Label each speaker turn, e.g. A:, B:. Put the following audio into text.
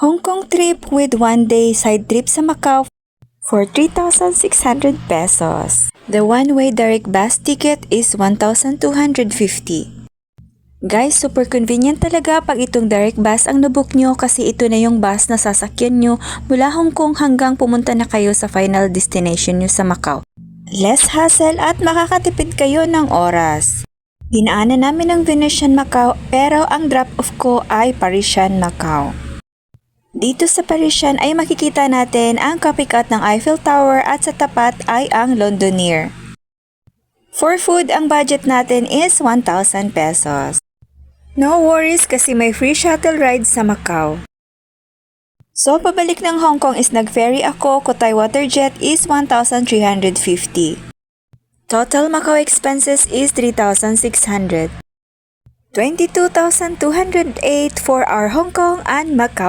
A: Hong Kong trip with one-day side trip sa Macau for 3,600 pesos. The one-way direct bus ticket is 1,250. Guys, super convenient talaga pag itong direct bus ang nabook nyo kasi ito na yung bus na sasakyan nyo mula Hong Kong hanggang pumunta na kayo sa final destination nyo sa Macau. Less hassle at makakatipid kayo ng oras. Dinaanan namin ang Venetian Macau pero ang drop-off ko ay Parisian Macau. Dito sa Parisian ay makikita natin ang copycat ng Eiffel Tower at sa tapat ay ang Londonier. For food, ang budget natin is 1,000 pesos. No worries kasi may free shuttle ride sa Macau. So, pabalik ng Hong Kong is nag-ferry ako, Cotai Waterjet is 1,350. Total Macau expenses is 3,600. 22,208 for our Hong Kong and Macau